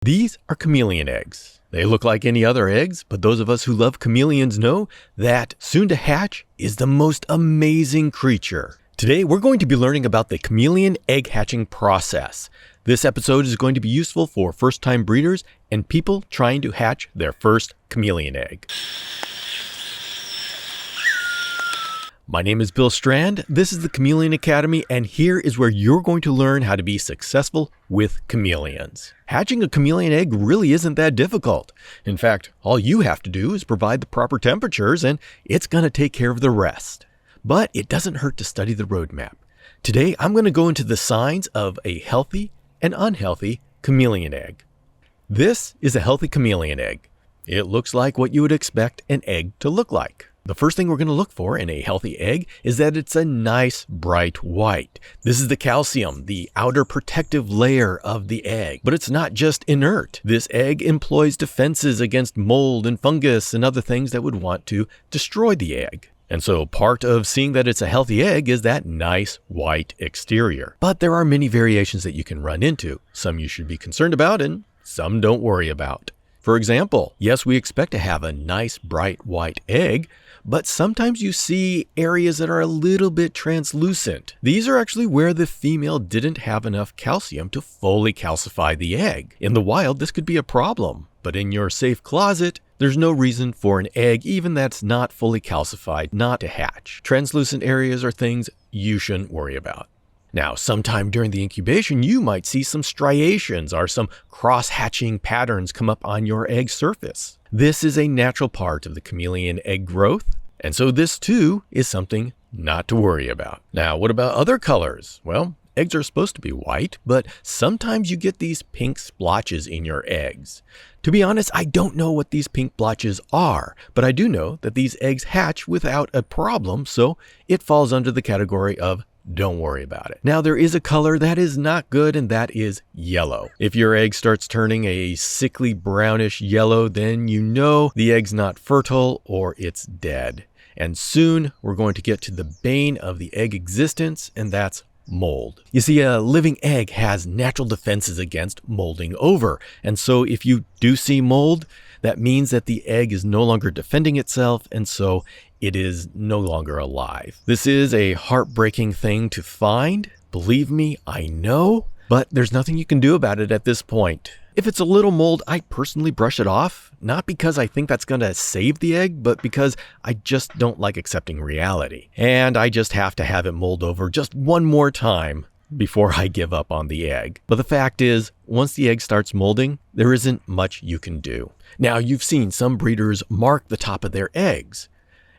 These are chameleon eggs. They look like any other eggs, but those of us who love chameleons know that soon to hatch is the most amazing creature. Today, we're going to be learning about the chameleon egg hatching process. This episode is going to be useful for first-time breeders and people trying to hatch their first chameleon egg. My name is Bill Strand, this is the Chameleon Academy, and here is where you're going to learn how to be successful with chameleons. Hatching a chameleon egg really isn't that difficult. In fact, all you have to do is provide the proper temperatures and it's going to take care of the rest. But it doesn't hurt to study the roadmap. Today, I'm going to go into the signs of a healthy and unhealthy chameleon egg. This is a healthy chameleon egg. It looks like what you would expect an egg to look like. The first thing we're going to look for in a healthy egg is that it's a nice bright white. This is the calcium, the outer protective layer of the egg. But it's not just inert. This egg employs defenses against mold and fungus and other things that would want to destroy the egg. And so part of seeing that it's a healthy egg is that nice white exterior. But there are many variations that you can run into. Some you should be concerned about and some don't worry about. For example, yes, we expect to have a nice bright white egg, but sometimes you see areas that are a little bit translucent. These are actually where the female didn't have enough calcium to fully calcify the egg. In the wild, this could be a problem, but in your safe closet, there's no reason for an egg, even that's not fully calcified, not to hatch. Translucent areas are things you shouldn't worry about. Now, sometime during the incubation, you might see some striations or some cross-hatching patterns come up on your egg surface. This is a natural part of the chameleon egg growth, and so this too is something not to worry about. Now, what about other colors? Well, eggs are supposed to be white, but sometimes you get these pink splotches in your eggs. To be honest, I don't know what these pink blotches are, but I do know that these eggs hatch without a problem, so it falls under the category of don't worry about it. Now, there is a color that is not good, and that is yellow. If your egg starts turning a sickly brownish yellow, then you know the egg's not fertile or it's dead. And soon we're going to get to the bane of the egg existence, and that's mold. You see, a living egg has natural defenses against molding over. And so if you do see mold, that means that the egg is no longer defending itself, and so it is no longer alive. This is a heartbreaking thing to find. Believe me, I know, but there's nothing you can do about it at this point. If it's a little mold, I personally brush it off, not because I think that's going to save the egg, but because I just don't like accepting reality. And I just have to have it mold over just one more time before I give up on the egg. But the fact is, once the egg starts molding, there isn't much you can do. Now, you've seen some breeders mark the top of their eggs.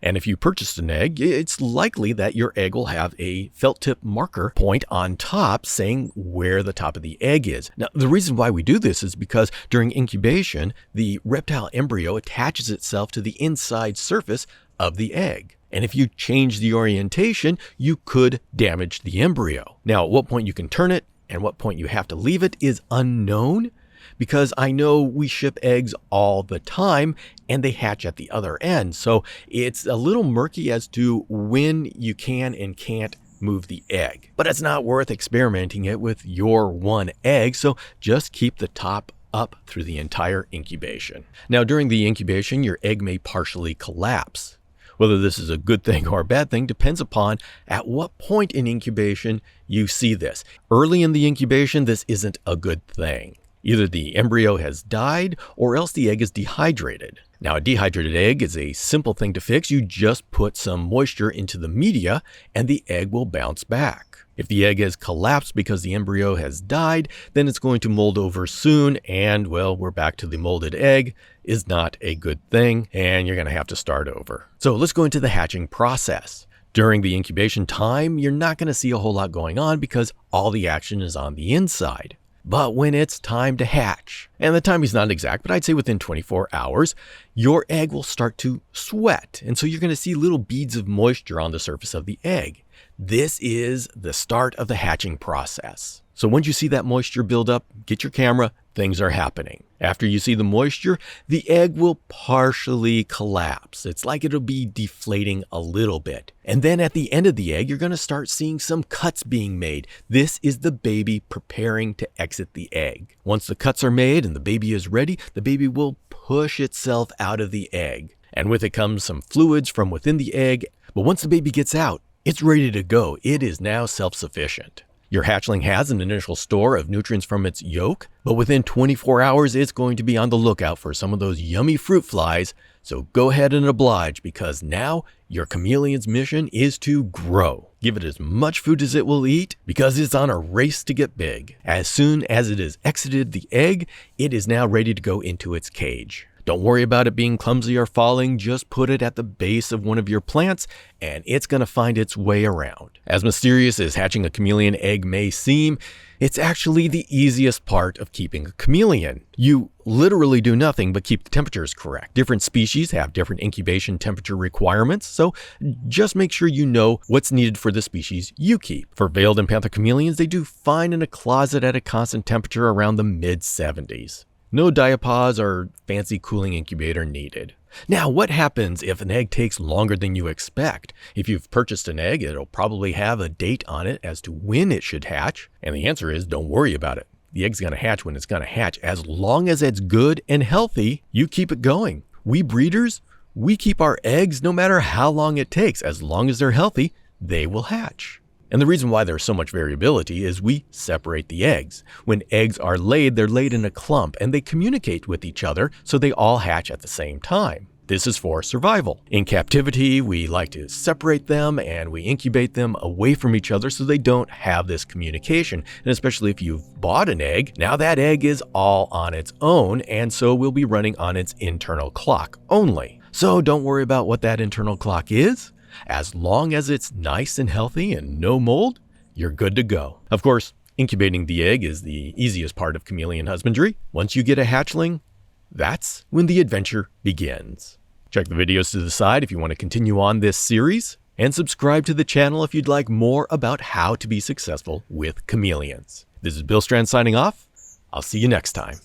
And if you purchased an egg, it's likely that your egg will have a felt tip marker point on top saying where the top of the egg is. Now, the reason why we do this is because during incubation, the reptile embryo attaches itself to the inside surface of the egg. And if you change the orientation, you could damage the embryo. Now, at what point you can turn it and what point you have to leave it is unknown, because I know we ship eggs all the time and they hatch at the other end. So it's a little murky as to when you can and can't move the egg. But it's not worth experimenting it with your one egg, so just keep the top up through the entire incubation. Now, during the incubation, your egg may partially collapse. Whether this is a good thing or a bad thing depends upon at what point in incubation you see this. Early in the incubation, this isn't a good thing. Either the embryo has died or else the egg is dehydrated. Now, a dehydrated egg is a simple thing to fix. You just put some moisture into the media and the egg will bounce back. If the egg has collapsed because the embryo has died, then it's going to mold over soon and, well, we're back to the molded egg. Is not a good thing and you're going to have to start over. So let's go into the hatching process. During the incubation time, you're not going to see a whole lot going on because all the action is on the inside. But when it's time to hatch, and the time is not exact, but I'd say within 24 hours, your egg will start to sweat. And so you're going to see little beads of moisture on the surface of the egg. This is the start of the hatching process. So once you see that moisture build up, get your camera, things are happening. After you see the moisture, the egg will partially collapse. It's like it'll be deflating a little bit. And then at the end of the egg, you're going to start seeing some cuts being made. This is the baby preparing to exit the egg. Once the cuts are made and the baby is ready, the baby will push itself out of the egg. And with it comes some fluids from within the egg. But once the baby gets out, it's ready to go. It is now self-sufficient. Your hatchling has an initial store of nutrients from its yolk, but within 24 hours, it's going to be on the lookout for some of those yummy fruit flies. So go ahead and oblige, because now your chameleon's mission is to grow. Give it as much food as it will eat, because it's on a race to get big. As soon as it has exited the egg, it is now ready to go into its cage. Don't worry about it being clumsy or falling, just put it at the base of one of your plants and it's going to find its way around. As mysterious as hatching a chameleon egg may seem, it's actually the easiest part of keeping a chameleon. You literally do nothing but keep the temperatures correct. Different species have different incubation temperature requirements, so just make sure you know what's needed for the species you keep. For veiled and panther chameleons, they do fine in a closet at a constant temperature around the mid-70s. No diapause or fancy cooling incubator needed. Now, what happens if an egg takes longer than you expect? If you've purchased an egg, it'll probably have a date on it as to when it should hatch. And the answer is don't worry about it. The egg's going to hatch when it's going to hatch. As long as it's good and healthy, you keep it going. We breeders, we keep our eggs no matter how long it takes. As long as they're healthy, they will hatch. And the reason why there's so much variability is we separate the eggs. When eggs are laid, they're laid in a clump and they communicate with each other so they all hatch at the same time. This is for survival. In captivity, we like to separate them and we incubate them away from each other so they don't have this communication. And especially if you've bought an egg, now that egg is all on its own and so will be running on its internal clock only. So don't worry about what that internal clock is. As long as it's nice and healthy and no mold, you're good to go. Of course, incubating the egg is the easiest part of chameleon husbandry. Once you get a hatchling, that's when the adventure begins. Check the videos to the side if you want to continue on this series, and subscribe to the channel if you'd like more about how to be successful with chameleons. This is Bill Strand signing off. I'll see you next time.